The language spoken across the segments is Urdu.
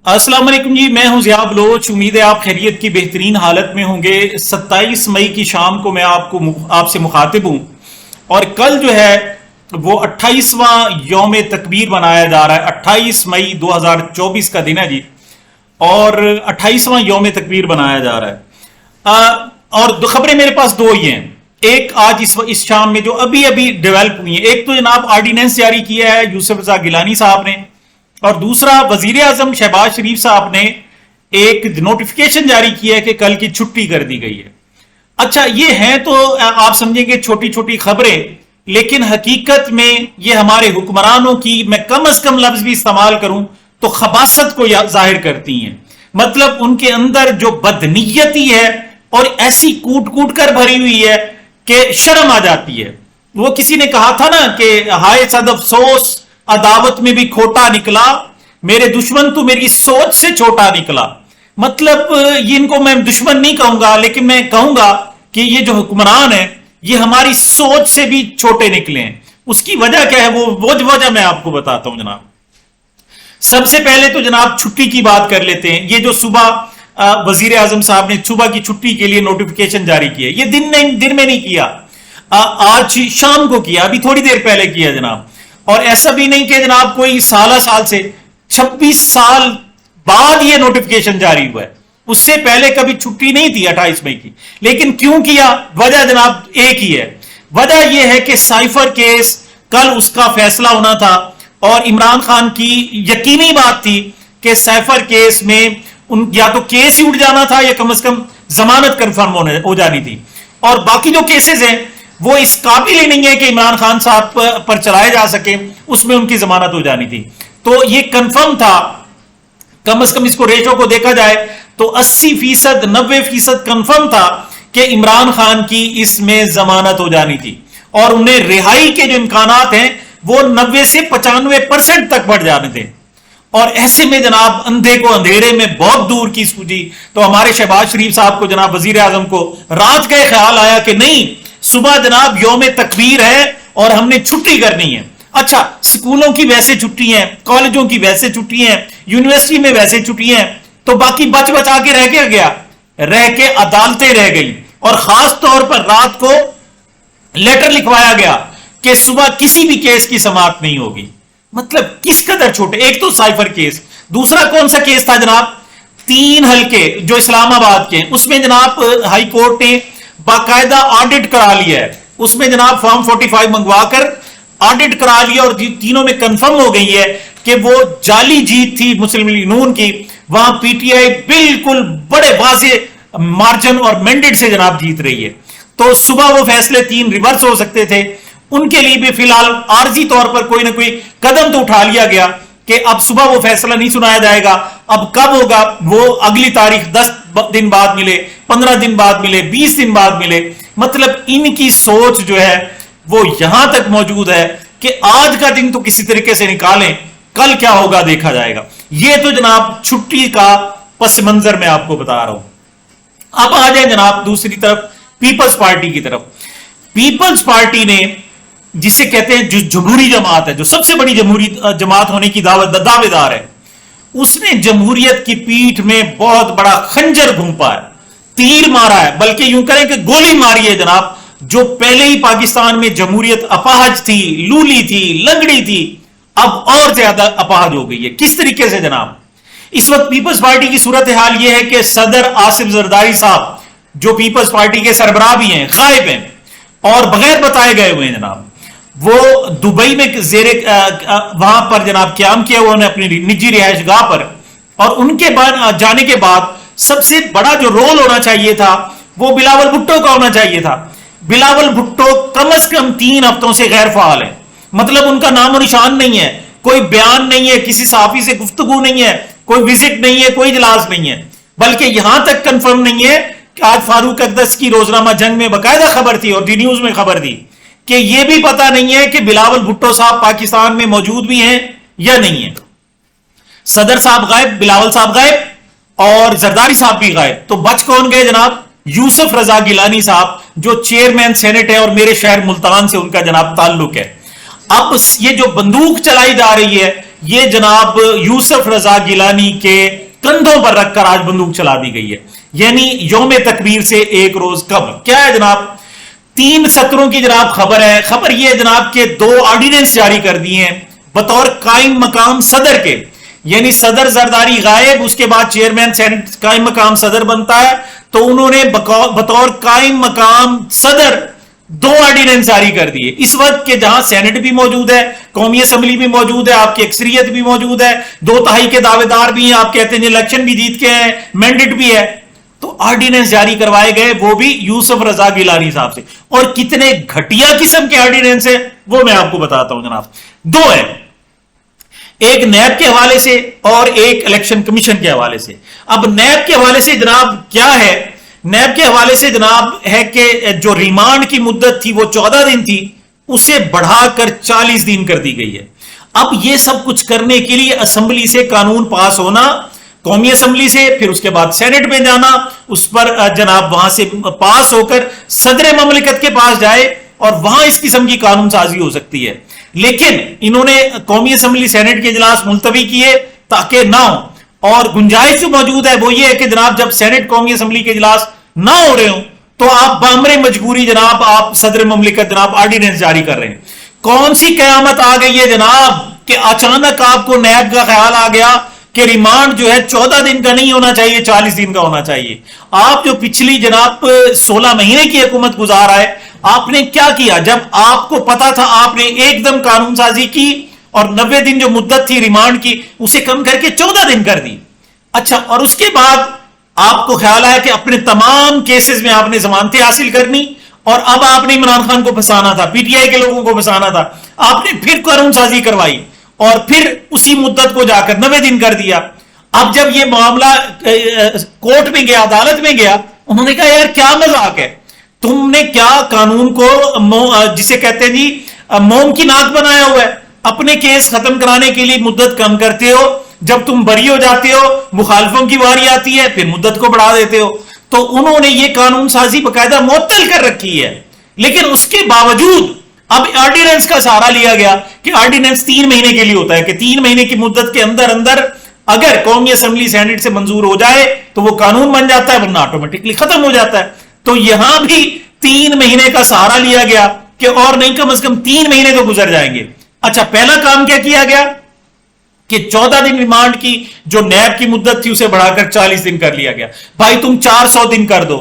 السلام علیکم جی، میں ہوں ضیاء بلوچ۔ امید ہے آپ خیریت کی بہترین حالت میں ہوں گے۔ 27 مئی کی شام کو میں آپ سے مخاطب ہوں، اور کل جو ہے وہ 28واں یوم تکبیر منایا جا رہا ہے۔ 28 مئی 2024 کا دن ہے جی، اور 28واں یوم تکبیر منایا جا رہا ہے۔ اور دو خبریں میرے پاس دو ہی ہیں۔ ایک آج اس شام میں جو ابھی ڈیولپ ہوئی ہیں، ایک تو جناب آرڈیننس جاری کیا ہے یوسف رضا گیلانی صاحب نے، اور دوسرا وزیر اعظم شہباز شریف صاحب نے ایک نوٹیفیکیشن جاری کیا ہے کہ کل کی چھٹی کر دی گئی ہے۔ اچھا، یہ ہیں تو آپ سمجھیں گے چھوٹی چھوٹی خبریں، لیکن حقیقت میں یہ ہمارے حکمرانوں کی، میں کم از کم لفظ بھی استعمال کروں تو خباثت کو ظاہر کرتی ہیں۔ مطلب ان کے اندر جو بدنیتی ہے اور ایسی کوٹ کوٹ کر بھری ہوئی ہے کہ شرم آ جاتی ہے۔ وہ کسی نے کہا تھا نا کہ ہائے صد افسوس عداوت میں بھی کھوٹا نکلا، میرے دشمن تو میری سوچ سے چھوٹا نکلا۔ مطلب ان کو میں دشمن نہیں کہوں گا، لیکن میں کہوں گا کہ یہ جو حکمران ہیں یہ ہماری سوچ سے بھی چھوٹے نکلے ہیں۔ اس کی وجہ کیا ہے، وہ وجہ میں آپ کو بتاتا ہوں جناب۔ سب سے پہلے تو جناب چھٹی کی بات کر لیتے ہیں۔ یہ جو صبح وزیر اعظم صاحب نے صبح کی چھٹی کے لیے نوٹیفیکیشن جاری کیا، یہ دن میں نہیں کیا، آج شام کو کیا، ابھی تھوڑی دیر پہلے کیا جناب۔ اور ایسا بھی نہیں کہ جناب کوئی سال سے 26 سال بعد یہ نوٹیفیکیشن جاری ہوا ہے، اس سے پہلے کبھی چھٹی نہیں تھی 28 مئی کی۔ لیکن کیوں کیا؟ وجہ جناب ایک ہی ہے۔ وجہ یہ ہے کہ سائفر کیس کل اس کا فیصلہ ہونا تھا، اور عمران خان کی یقینی بات تھی کہ سائفر کیس میں یا تو کیس ہی اٹھ جانا تھا یا کم از کم ضمانت کنفرم ہو جانی تھی، اور باقی جو کیسز ہیں وہ اس قابل ہی نہیں ہے کہ عمران خان صاحب پر چلائے جا سکے، اس میں ان کی ضمانت ہو جانی تھی۔ تو یہ کنفرم تھا، کم از کم اس کو ریشو کو دیکھا جائے تو 80%، 90% کنفرم تھا کہ عمران خان کی اس میں ضمانت ہو جانی تھی، اور انہیں رہائی کے جو امکانات ہیں وہ 90 سے 95% تک بڑھ جانے تھے۔ اور ایسے میں جناب اندھے کو اندھیرے میں بہت دور کی سوجی، تو ہمارے شہباز شریف صاحب کو، جناب وزیر اعظم کو رات کا خیال آیا کہ نہیں، صبح جناب یوم تکبیر ہے اور ہم نے چھٹی کرنی ہے۔ اچھا، سکولوں کی ویسے چھٹی ہیں، کالجوں کی ویسے چھٹی ہیں، یونیورسٹی میں ویسے چھٹی ہیں، تو باقی بچا کے رہ کے عدالتیں رہ گئی، اور خاص طور پر رات کو لیٹر لکھوایا گیا کہ صبح کسی بھی کیس کی سماعت نہیں ہوگی۔ مطلب کس قدر چھوٹے۔ ایک تو سائفر کیس، دوسرا کون سا کیس تھا جناب؟ 3 حلقے جو اسلام آباد کے ہیں، اس میں جناب ہائی کورٹ نے باقاعدہ آڈٹ کرا لیا ہے، اس میں جناب فارم 45 منگوا کر آڈٹ کرا لیا، اور تینوں میں کنفرم ہو گئی ہے کہ وہ جعلی جیت تھی مسلم لیگ نون کی۔ وہاں پی ٹی آئی بالکل بڑے واضح مارجن اور مینڈیٹ سے جناب جیت رہی ہے۔ تو صبح وہ فیصلے 3 ریورس ہو سکتے تھے، ان کے لیے بھی فی الحال عارضی طور پر کوئی نہ کوئی قدم تو اٹھا لیا گیا کہ اب صبح وہ فیصلہ نہیں سنایا جائے گا۔ اب کب ہوگا وہ اگلی تاریخ 10 دن بعد ملے، 15 دن بعد ملے، 20 دن بعد ملے۔ مطلب ان کی سوچ جو ہے وہ یہاں تک موجود ہے کہ آج کا دن تو کسی طریقے سے نکالیں، کل کیا ہوگا دیکھا جائے گا۔ یہ تو جناب چھٹی کا پس منظر میں آپ کو بتا رہا ہوں۔ اب آ جائیں جناب دوسری طرف، پیپلز پارٹی کی طرف۔ پیپلز پارٹی نے، جسے کہتے ہیں جو جمہوری جماعت ہے، جو سب سے بڑی جمہوری جماعت ہونے کی دعوے دار ہے، اس نے جمہوریت کی پیٹھ میں بہت بڑا خنجر گھونپا ہے، تیر مارا ہے، بلکہ یوں کریں کہ گولی ماری ہے جناب۔ جو پہلے ہی پاکستان میں جمہوریت اپاہج تھی، لولی تھی، لنگڑی تھی، اب اور زیادہ اپاہج ہو گئی ہے۔ کس طریقے سے جناب؟ اس وقت پیپلز پارٹی کی صورتحال یہ ہے کہ صدر آصف زرداری صاحب، جو پیپلز پارٹی کے سربراہ بھی ہیں، غائب ہیں اور بغیر بتائے گئے ہوئے ہیں جناب۔ وہ دبئی میں وہاں پر جناب قیام کیا ہوا انہیں اپنی نجی رہائش گاہ پر، اور ان کے بعد جانے کے بعد سب سے بڑا جو رول ہونا چاہیے تھا وہ بلاول بھٹو کا ہونا چاہیے تھا۔ بلاول بھٹو کم از کم 3 ہفتوں سے غیر فعال ہے، مطلب ان کا نام و نشان نہیں ہے، کوئی بیان نہیں ہے، کسی صحافی سے گفتگو نہیں ہے، کوئی وزٹ نہیں ہے، کوئی اجلاس نہیں ہے، بلکہ یہاں تک کنفرم نہیں ہے کہ آج فاروق اقدس کی روزنامہ جنگ میں باقاعدہ خبر تھی اور ڈی نیوز میں خبر تھی کہ یہ بھی پتا نہیں ہے کہ بلاول بھٹو صاحب پاکستان میں موجود بھی ہیں یا نہیں ہیں۔ صدر صاحب غائب، بلاول صاحب غائب اور زرداری صاحب بھی غائب، تو بچ کون گئے جناب؟ یوسف رضا گیلانی صاحب، جو چیئرمین سینٹ ہے اور میرے شہر ملتان سے ان کا جناب تعلق ہے۔ اب یہ جو بندوق چلائی جا رہی ہے، یہ جناب یوسف رضا گیلانی کے کندھوں پر رکھ کر آج بندوق چلا دی گئی ہے، یعنی یوم تکبیر سے ایک روز قبل۔ کیا ہے جناب؟ 3 سطروں کی جناب خبر ہے۔ خبر یہ ہے جناب کہ 2 آرڈیننس جاری کر دیے ہیں بطور قائم مقام صدر کے، یعنی صدر زرداری غائب، اس کے بعد چیئرمین سینٹ قائم مقام صدر بنتا ہے، تو انہوں نے بطور قائم مقام صدر 2 آرڈیننس جاری کر دیے اس وقت کہ جہاں سینٹ بھی موجود ہے، قومی اسمبلی بھی موجود ہے، آپ کی اکثریت بھی موجود ہے، 2/3 کے دعوے دار بھی ہیں، آپ کہتے ہیں الیکشن بھی جیت کے ہیں، مینڈیٹ بھی ہے، تو آرڈیننس جاری کروائے گئے، وہ بھی یوسف رضا گیلانی صاحب سے۔ اور کتنے گھٹیا قسم کے آرڈیننس ہیں وہ میں آپ کو بتاتا ہوں جناب۔ 2 ہیں، ایک نیب کے حوالے سے اور ایک الیکشن کمیشن کے حوالے سے۔ اب نیب کے حوالے سے جناب کیا ہے؟ نیب کے حوالے سے جناب ہے کہ جو ریمانڈ کی مدت تھی وہ 14 دن تھی، اسے بڑھا کر 40 دن کر دی گئی ہے۔ اب یہ سب کچھ کرنے کے لیے اسمبلی سے قانون پاس ہونا، قومی اسمبلی سے، پھر اس کے بعد سینٹ میں جانا، اس پر جناب وہاں سے پاس ہو کر صدر مملکت کے پاس جائے اور وہاں اس قسم کی قانون سازی ہو سکتی ہے۔ لیکن انہوں نے قومی اسمبلی سینٹ کے اجلاس ملتوی کیے تاکہ نہ ہو، اور گنجائش جو موجود ہے وہ یہ ہے کہ جناب جب سینٹ قومی اسمبلی کے اجلاس نہ ہو رہے ہوں تو آپ بامر مجبوری جناب آپ صدر مملکت جناب آرڈیننس جاری کر رہے ہیں۔ کون سی قیامت آ گئی ہے جناب کہ اچانک آپ کو نیب کا خیال آ گیا کہ ریمانڈ جو ہے 14 دن کا نہیں ہونا چاہیے، 40 دن کا ہونا چاہیے۔ آپ جو پچھلی جناب 16 مہینے کی حکومت گزار آئے، آپ نے کیا کیا؟ جب آپ کو پتا تھا آپ نے ایک دم قانون سازی کی اور 90 دن جو مدت تھی ریمانڈ کی اسے کم کر کے 14 دن کر دی۔ اچھا، اور اس کے بعد آپ کو خیال آیا کہ اپنے تمام کیسز میں آپ نے ضمانتیں حاصل کرنی، اور اب آپ نے عمران خان کو پھنسانا تھا، پی ٹی آئی کے لوگوں کو پھنسانا تھا، آپ نے پھر قانون سازی کروائی اور پھر اسی مدت کو جا کر 90 دن کر دیا۔ اب جب یہ معاملہ کورٹ میں گیا، عدالت میں گیا، انہوں نے کہا یار کیا مذاق ہے، تم نے کیا قانون کو جسے کہتے ہیں جی موم کی ناک بنایا ہوا ہے، اپنے کیس ختم کرانے کے لیے مدت کم کرتے ہو، جب تم بری ہو جاتے ہو مخالفوں کی باری آتی ہے پھر مدت کو بڑھا دیتے ہو۔ تو انہوں نے یہ قانون سازی باقاعدہ معطل کر رکھی ہے، لیکن اس کے باوجود اب آرڈیننس کا سہارا لیا گیا کہ آرڈیننس 3 مہینے کے لیے ہوتا ہے، کہ 3 مہینے کی مدت کے اندر اندر اگر قومی اسمبلی سینٹ سے منظور ہو جائے تو وہ قانون بن جاتا ہے، ورنہ آٹومیٹکلی ختم ہو جاتا ہے۔ تو یہاں بھی 3 مہینے کا سہارا لیا گیا کہ اور نہیں کم از کم 3 مہینے تو گزر جائیں گے۔ اچھا، پہلا کام کیا کیا گیا کہ 14 دن ریمانڈ کی جو نیب کی مدت تھی اسے بڑھا کر 40 دن کر لیا گیا۔ بھائی تم 400 دن کر دو،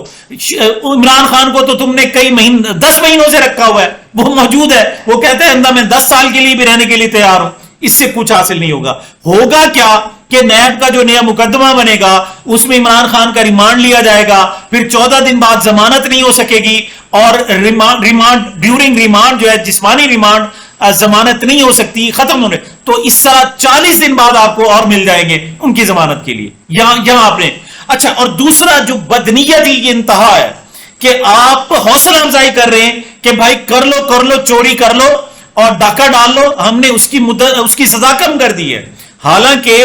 عمران خان کو تو تم نے کئی مہینے 10 مہینوں سے رکھا ہوا ہے، وہ موجود ہے، وہ کہتے ہیں میں 10 سال کے لیے بھی رہنے کے لیے تیار ہوں، اس سے کچھ حاصل نہیں ہوگا۔ ہوگا کیا کہ نیب کا جو نیا مقدمہ بنے گا اس میں عمران خان کا ریمانڈ لیا جائے گا، پھر 14 دن بعد ضمانت نہیں ہو سکے گی، اور ریمانڈ ڈیورنگ ریمانڈ جو ہے جسمانی ریمانڈ ضمانت نہیں ہو سکتی، ختم ہونے، تو اس طرح 40 دن بعد آپ کو اور مل جائیں گے ان کی ضمانت کے لیے یہاں آپ نے۔ اچھا، اور دوسرا جو بدنیت یہ انتہا ہے کہ آپ حوصلہ افزائی کر رہے ہیں کہ بھائی کر لو چوری کر لو اور ڈاکہ ڈال لو، ہم نے اس کی سزا کم کر دی ہے، حالانکہ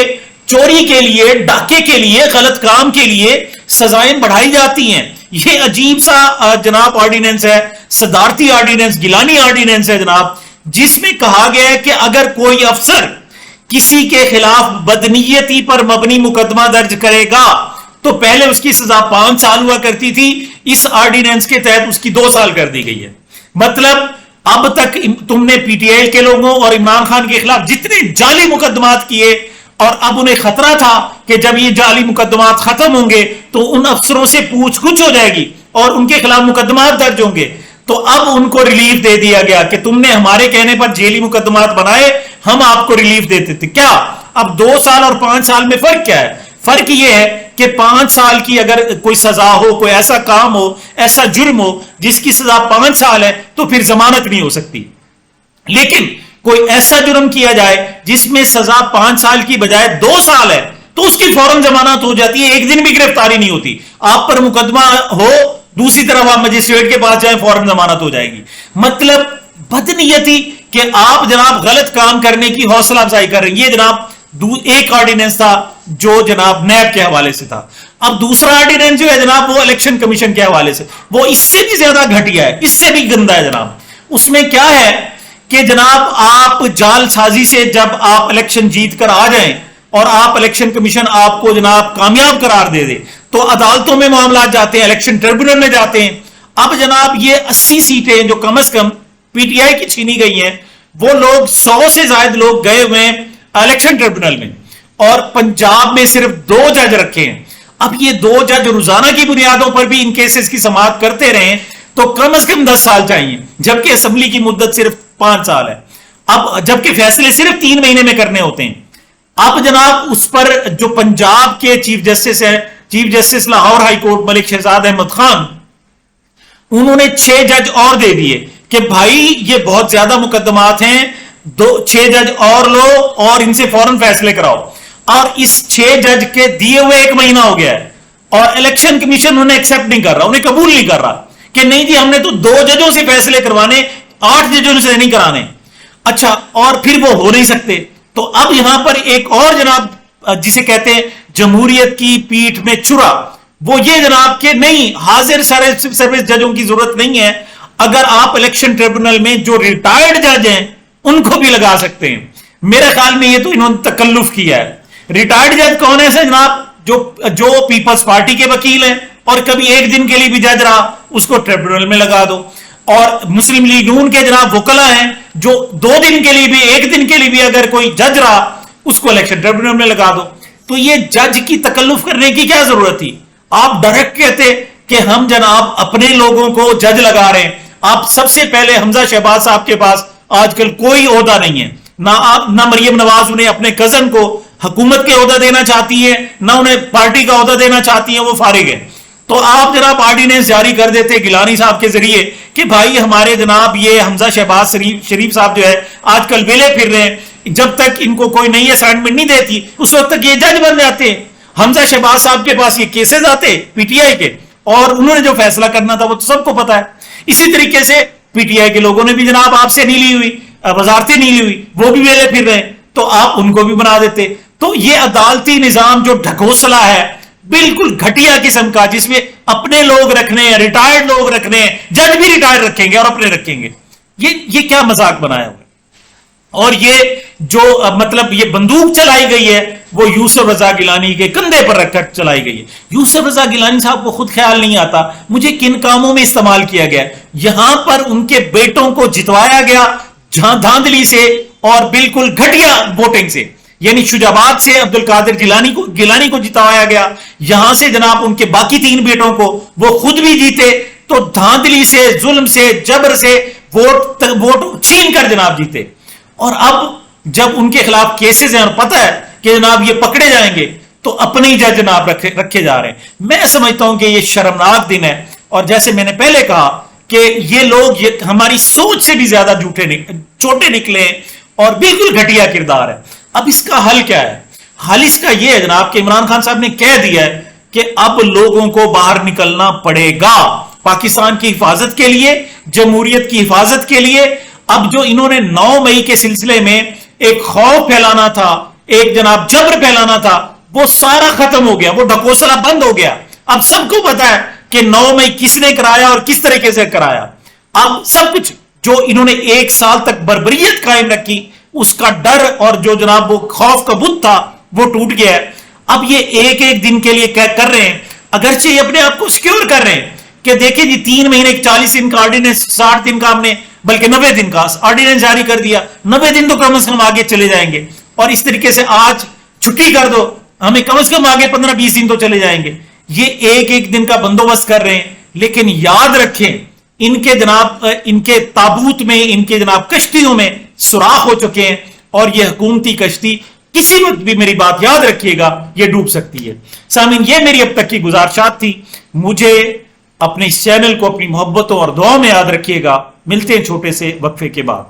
چوری کے لیے، ڈاکے کے لیے، غلط کام کے لیے سزائیں بڑھائی جاتی ہیں۔ یہ عجیب سا جناب آرڈیننس ہے، صدارتی آرڈیننس، گیلانی آرڈیننس ہے جناب، جس میں کہا گیا ہے کہ اگر کوئی افسر کسی کے خلاف بدنیتی پر مبنی مقدمہ درج کرے گا تو پہلے اس کی سزا 5 سال ہوا کرتی تھی، اس آرڈیننس کے تحت اس کی 2 سال کر دی گئی ہے۔ مطلب اب تک تم نے پی ٹی آئی کے لوگوں اور عمران خان کے خلاف جتنے جعلی مقدمات کیے، اور اب انہیں خطرہ تھا کہ جب یہ جعلی مقدمات ختم ہوں گے تو ان افسروں سے پوچھ گچھ ہو جائے گی اور ان کے خلاف مقدمات درج ہوں گے، تو اب ان کو ریلیف دے دیا گیا کہ تم نے ہمارے کہنے پر جیلی مقدمات بنائے، ہم آپ کو ریلیف دیتے تھے۔ کیا اب 2 سال اور 5 سال میں فرق کیا ہے؟ فرق یہ ہے کہ 5 سال کی اگر کوئی سزا ہو، کوئی ایسا کام ہو، ایسا جرم ہو جس کی سزا 5 سال ہے تو پھر ضمانت نہیں ہو سکتی، لیکن کوئی ایسا جرم کیا جائے جس میں سزا 5 سال کی بجائے 2 سال ہے تو اس کی فوراً ضمانت ہو جاتی ہے، 1 دن بھی گرفتاری نہیں ہوتی۔ آپ پر مقدمہ ہو، دوسری طرف آپ مجسٹریٹ کے پاس جائیں، فوراً ضمانت ہو جائے گی۔ مطلب بدنیتی کہ آپ جناب غلط کام کرنے کی حوصلہ افزائی کر رہے ہیں۔ یہ جناب ایک آرڈیننس تھا جو جناب نیب کے حوالے سے تھا۔ اب دوسرا آرڈیننس جو ہے جناب وہ الیکشن کمیشن کے حوالے سے، وہ اس سے بھی زیادہ گھٹیا ہے، اس سے بھی گندا ہے جناب۔ اس میں کیا ہے کہ جناب آپ جال سازی سے جب آپ الیکشن جیت کر آ جائیں اور آپ الیکشن کمیشن آپ کو جناب کامیاب قرار دے دے تو عدالتوں میں معاملات جاتے ہیں, الیکشن ٹریبونل میں جاتے ہیں. اب جناب یہ 80 سیٹیں جو کم از کم پی ٹی آئی کی چھینی گئی ہیں, وہ لوگ 100 سے زائد لوگ گئے ہوئے ہیں الیکشن ٹریبونل میں, اور پنجاب میں صرف 2 جج رکھے ہیں. اب یہ 2 جج روزانہ کی بنیادوں پر بھی ان کیسز کی سماعت کرتے رہیں تو کم از کم 10 سال چاہیے, جبکہ اسمبلی کی مدت صرف 5 سال ہے. اب جبکہ فیصلے صرف 3 مہینے میں کرنے ہوتے ہیں. اب جناب اس پر جو پنجاب کے چیف جسٹس ہیں, chief justice Lahore high court Malik Shahzad Ahmad Khan, انہوں نے 6 جج اور دے دیے کہ بھائی یہ بہت زیادہ مقدمات ہیں, 6 جج اور لو اور ان سے فوراً فیصلے کراؤ. اور اس 6 جج کے دیے ہوئے 1 مہینہ ہو گیا ہے اور الیکشن کمیشن انہیں ایکسپٹ نہیں کر رہا, انہیں قبول نہیں کر رہا کہ نہیں جی ہم نے تو 2 ججوں سے فیصلے کروانے, 8 ججوں سے نہیں کرانے. اچھا, اور پھر وہ ہو نہیں سکتے. تو اب یہاں پر ایک اور جناب جسے کہتے ہیں جمہوریت کی پیٹھ میں چھرا, وہ یہ جناب کہ نہیں حاضر سروس ججوں کی ضرورت نہیں ہے, اگر آپ الیکشن ٹریبونل میں جو ریٹائرڈ جج ہیں ان کو بھی لگا سکتے ہیں. میرے خیال میں یہ تو انہوں نے تکلف کیا ہے. ریٹائرڈ جج کون ہے جناب؟ جو پیپلز پارٹی کے وکیل ہیں اور کبھی 1 دن کے لیے بھی جج رہا, اس کو ٹریبونل میں لگا دو. اور مسلم لیگ نون کے جناب وکلا ہیں جو 2 دن کے لیے بھی 1 دن کے لیے بھی اگر کوئی جج رہا, اس کو الیکشن ٹریبونل میں لگا دو. تو یہ جج کی تکلف کرنے کی کیا ضرورت تھی؟ آپ ڈائریکٹ کہتے کہ ہم جناب اپنے لوگوں کو جج لگا رہے ہیں. آپ سب سے پہلے حمزہ شہباز صاحب کے پاس آج کل کوئی عہدہ نہیں ہے, نہ مریم نواز انہیں اپنے کزن کو حکومت کے عہدہ دینا چاہتی ہے, نہ انہیں پارٹی کا عہدہ دینا چاہتی ہیں, وہ فارغ ہیں. تو آپ جناب آرڈیننس جاری کر دیتے گیلانی صاحب کے ذریعے کہ بھائی ہمارے جناب یہ حمزہ شہباز شریف صاحب جو ہے آج کل ویلے پھر رہے ہیں, جب تک ان کو کوئی نئی اسائنمنٹ نہیں دیتی اس وقت تک یہ جج بن جاتے ہیں. حمزہ شہباز صاحب کے پاس یہ کیسز آتے پی ٹی آئی کے, اور انہوں نے جو فیصلہ کرنا تھا وہ تو سب کو پتا ہے. اسی طریقے سے پی ٹی آئی کے لوگوں نے بھی جناب آپ سے نہیں لی ہوئی, وزارتیں نہیں لی ہوئی, وہ بھی ویلے پھر رہے ہیں, تو آپ ان کو بھی بنا دیتے. تو یہ عدالتی نظام جو ڈھکوسلا ہے بالکل گھٹیا قسم کا, جس میں اپنے لوگ رکھنے ہیں, ریٹائرڈ لوگ رکھنے ہیں, جج بھی ریٹائر رکھیں گے اور اپنے رکھیں گے, یہ کیا مذاق بنایا ہوا ہے. اور یہ جو مطلب یہ بندوق چلائی گئی ہے وہ یوسف رضا گیلانی کے کندھے پر رکھ کر چلائی گئی ہے. یوسف رضا گیلانی صاحب کو خود خیال نہیں آتا مجھے کن کاموں میں استعمال کیا گیا. یہاں پر ان کے بیٹوں کو جتوایا گیا دھاندلی سے اور بالکل گھٹیا ووٹنگ سے, یعنی شجاباد سے عبد القادر گیلانی کو جتوایا گیا, یہاں سے جناب ان کے باقی 3 بیٹوں کو وہ خود بھی جیتے, تو دھاندلی سے, ظلم سے, جبر سے ووٹ چھین کر جناب جیتے. اور اب جب ان کے خلاف کیسز ہیں اور پتہ ہے کہ جناب یہ پکڑے جائیں گے تو اپنے ہی جج جناب رکھے جا رہے ہیں. میں سمجھتا ہوں کہ یہ شرمناک دن ہے, اور جیسے میں نے پہلے کہا کہ یہ لوگ ہماری سوچ سے بھی زیادہ چھوٹے نکلے اور بالکل گھٹیا کردار ہے. اب اس کا حل کیا ہے؟ حل اس کا یہ ہے جناب کہ عمران خان صاحب نے کہہ دیا ہے کہ اب لوگوں کو باہر نکلنا پڑے گا پاکستان کی حفاظت کے لیے, جمہوریت کی حفاظت کے لیے. اب جو انہوں نے 9 مئی کے سلسلے میں ایک خوف پھیلانا تھا, ایک جناب جبر پھیلانا تھا, وہ سارا ختم ہو گیا, وہ ڈھکوسلا بند ہو گیا. اب سب کو پتا ہے کہ 9 مئی کس نے کرایا اور کس طریقے سے کرایا. اب سب کچھ جو انہوں نے 1 سال تک بربریت قائم رکھی, اس کا ڈر اور جو جناب وہ خوف کا بت تھا وہ ٹوٹ گیا ہے. اب یہ ایک دن کے لیے کر رہے ہیں, اگرچہ یہ اپنے آپ کو سیکیور کر رہے ہیں کہ دیکھیں جی 3 مہینے 40 دن کا آرڈیننس, 60 دن کا ہم نے بلکہ 90 دن کا آرڈیننس جاری کر دیا, 90 دن تو کم از کم آگے چلے جائیں گے, اور اس طریقے سے آج چھٹی کر دو, ہمیں کم از کم آگے 15-20 دن تو چلے جائیں گے. یہ ایک دن کا بندوبست کر رہے ہیں. لیکن یاد رکھیں ان کے جناب ان کے تابوت میں, ان کے جناب کشتیوں میں سوراخ ہو چکے ہیں, اور یہ حکومتی کشتی کسی وقت بھی, میری بات یاد رکھیے گا, یہ ڈوب سکتی ہے. سامعین, یہ میری اب تک کی گزارشات تھی. مجھے اپنے اس چینل کو اپنی محبتوں اور دعاؤں میں یاد رکھیے گا. ملتے ہیں چھوٹے سے وقفے کے بعد.